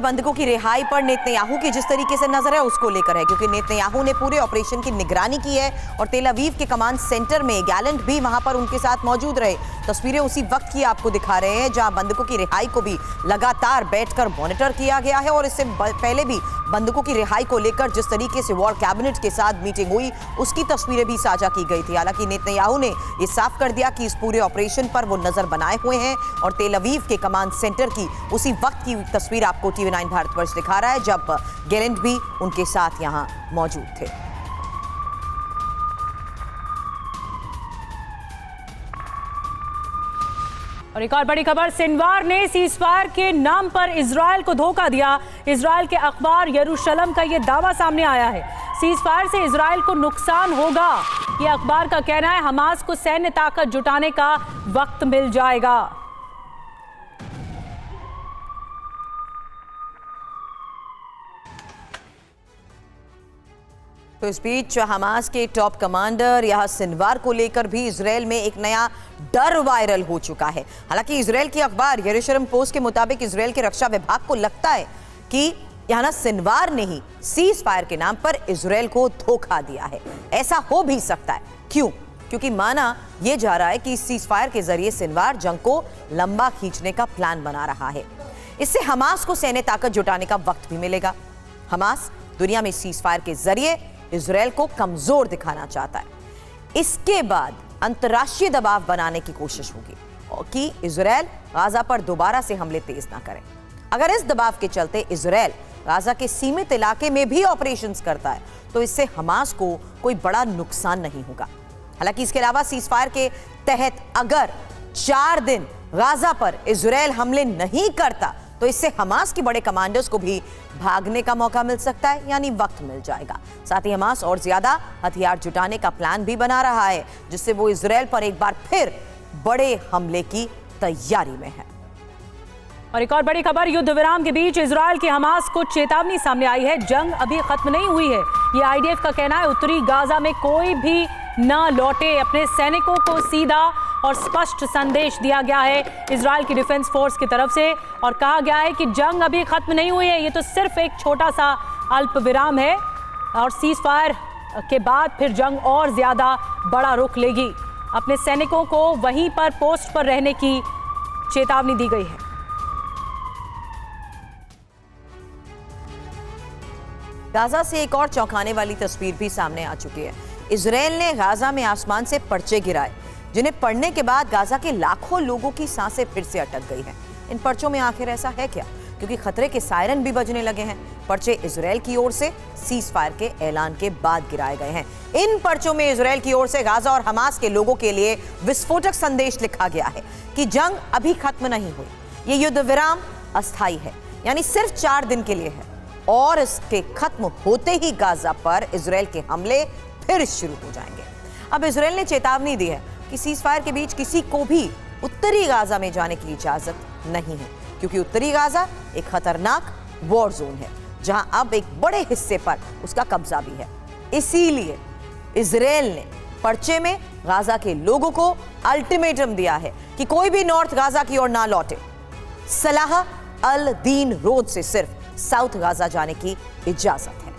बंधकों की रिहाई पर नेतन्याहू की जिस तरीके से नजर है उसको लेकर है, क्योंकि नेतन्याहू ने पूरे ऑपरेशन की निगरानी की है और तेल अवीव के कमांड सेंटर में गैलेंट भी वहां पर उनके साथ मौजूद रहे। तस्वीरें उसी वक्त की आपको दिखा रहे हैं जहां बंधकों की रिहाई को भी लगातार बैठकर मॉनिटर किया गया है और इससे पहले भी बंधकों की रिहाई को लेकर जिस तरीके से वॉर कैबिनेट के साथ मीटिंग हुई उसकी तस्वीरें भी साझा की गई थी। हालांकि नेतन्याहू ने यह साफ कर दिया कि इस पूरे ऑपरेशन पर वो नजर बनाए हुए हैं और तेल अवीव के कमांड सेंटर की उसी वक्त की तस्वीर आपको TV9 भारतवर्ष दिखा रहा है जब गैलेंट भी उनके साथ यहां मौजूद थे। और एक और बड़ी खबर, सिनवार ने सीजफायर के नाम पर इजरायल को धोखा दिया। इजरायल के अखबार यरूशलम का यह दावा सामने आया है, सीजफायर से इजरायल को नुकसान होगा। यह अखबार का कहना है हमास को सैन्य ताकत जुटाने का वक्त मिल जाएगा। तो इस बीच हमास के टॉप कमांडर यह सिनवार को लेकर भी इजरायल में एक नया डर वायरल हो चुका है। हालांकि इजरायल की अखबार यरूशलम पोस्ट के मुताबिक इजरायल के रक्षा विभाग को लगता है कि यहां सिनवार ने ही सीज फायर के नाम पर इजरायल को धोखा दिया है। ऐसा हो भी सकता है, क्यों? क्योंकि माना यह जा रहा है कि इस सीज फायर के जरिए सिनवार जंग को लंबा खींचने का प्लान बना रहा है। इससे हमास को सैन्य ताकत जुटाने का वक्त भी मिलेगा। हमास दुनिया में सीज फायर के जरिए इजरायल को कमजोर दिखाना चाहता है। इसके बाद अंतर्राष्ट्रीय दबाव बनाने की कोशिश होगी और कि इजरायल गाजा पर दोबारा से हमले तेज ना करे। अगर इस दबाव के चलते इजरायल गाजा के सीमित इलाके में भी ऑपरेशंस करता है तो इससे हमास को कोई बड़ा नुकसान नहीं होगा। हालांकि इसके अलावा सीजफायर के तहत अगर 4 दिन गाजा पर इजरायल हमले नहीं करता तो इससे हमास के बड़े कमांडर्स को भी भागने का मौका मिल सकता है, यानी वक्त मिल जाएगा। साथ ही हमास और ज्यादा हथियार जुटाने का प्लान भी बना रहा है जिससे वो इजरायल पर एक बार फिर बड़े हमले की तैयारी में है। और एक और बड़ी खबर, युद्ध विराम के बीच इजरायल की हमास को चेतावनी सामने आई है। जंग अभी खत्म नहीं हुई है, ये IDF का कहना है। उत्तरी गाजा में कोई भी न लौटे, अपने सैनिकों को सीधा और स्पष्ट संदेश दिया गया है इजरायल की डिफेंस फोर्स की तरफ से और कहा गया है कि जंग अभी खत्म नहीं हुई है, ये तो सिर्फ एक छोटा सा अल्प विराम है और सीज फायर के बाद फिर जंग और ज्यादा बड़ा रुख लेगी। अपने सैनिकों को वहीं पर पोस्ट पर रहने की चेतावनी दी गई है। गाजा से एक और चौंकाने वाली तस्वीर भी सामने आ चुकी है। इजरायल ने गाजा में आसमान से पर्चे गिराए जिन्हें पढ़ने के बाद गाजा के लाखों लोगों की सांसें फिर से अटक गई हैं। इन पर्चों में आखिर ऐसा है क्या? क्योंकि खतरे के सायरन भी बजने लगे हैं। पर्चे इजरायल की ओर से सीज फायर के ऐलान के बाद गिराए गए हैं। इन पर्चों में इजरायल की ओर से गाजा और हमास के लोगों के लिए विस्फोटक संदेश लिखा गया है कि जंग अभी खत्म नहीं हुई, ये युद्ध विराम अस्थायी है, यानी सिर्फ 4 दिन के लिए है और इसके खत्म होते ही गाजा पर इजरायल के हमले फिर शुरू हो जाएंगे। अब इजरायल ने चेतावनी दी है कि सीज फायर के बीच किसी को भी उत्तरी गाजा में जाने की इजाजत नहीं है, क्योंकि उत्तरी गाजा एक खतरनाक वॉर जोन है जहां अब एक बड़े हिस्से पर उसका कब्जा भी है। इसीलिए इजरायल ने पर्चे में गाजा के लोगों को अल्टीमेटम दिया है कि कोई भी नॉर्थ गाजा की ओर ना लौटे। सलाह अल दीन रोड से सिर्फ साउथ गाजा जाने की इजाजत है।